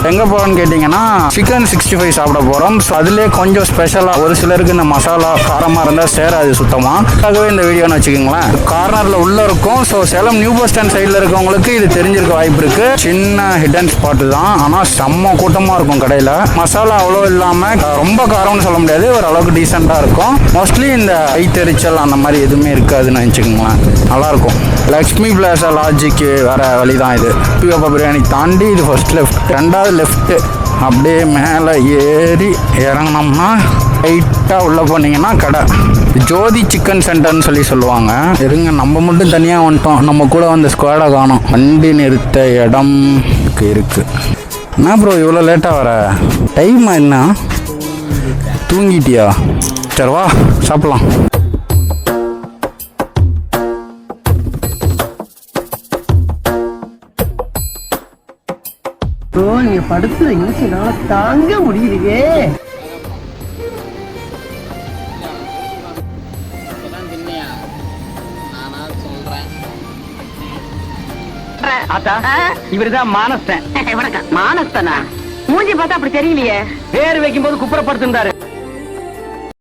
எங்கே போகிறோன்னு கேட்டிங்கன்னா சிக்கன் 65 சாப்பிட போகிறோம். ஸோ அதுலேயே கொஞ்சம் ஸ்பெஷலாக ஒரு சிலருக்கு இந்த மசாலா காரமாக இருந்தால் சேராது சுத்தமாக. அதுக்காகவே இந்த வீடியோன்னு வச்சுக்கோங்களேன். கார்னரில் உள்ளே இருக்கும். So Salem new bus stand சைடில் இருக்கவங்களுக்கு இது தெரிஞ்சிருக்க வாய்ப்பு இருக்குது. சின்ன ஹிடன் ஸ்பாட்டு தான், ஆனால் செம்ம கூட்டமாக இருக்கும் கடையில். மசாலா அவ்வளோ இல்லாமல் ரொம்ப காரம்னு சொல்ல முடியாது, ஓரளவுக்கு டீசெண்டாக இருக்கும். மோஸ்ட்லி இந்த ஐத்தெரிச்சல் அந்த மாதிரி எதுவுமே இருக்காதுன்னு வச்சுக்கோங்களேன். நல்லாயிருக்கும். லக்ஷ்மி பிளாசா லாட்ஜுக்கு வர வழி தான் இது. பியூப்பா பிரியாணி தாண்டி இது ஃபர்ஸ்ட் லெஃப்ட், ரெண்டாவது லெஃப்ட்டு. அப்படியே மேலே ஏறி இறங்கினோம்னா லைட்டாக உள்ளே போனீங்கன்னா கடை ஜோதி சிக்கன் சென்டர்னு சொல்லுவாங்க. இருங்க, நம்ம மட்டும் தனியாக வந்துட்டோம். நம்ம கூட வந்து ஸ்குவாடை காணோம். வண்டி நிறுத்த இடம் இருக்குது. என்ன ப்ரோ இவ்வளோ லேட்டாக வர? டைம் என்ன? தூங்கிட்டியா? சரி வா சாப்பிட்லாம். நீங்க படுத்து இன்சினால தாங்க முடியலையே. இவருதான் மானஸ்தன். வணக்கம். மானஸ்தனா? மூஞ்சி பார்த்தா அப்படி தெரியலையே. பேர் வைக்கும் போது குப்புறப்படுத்திருந்தாரு.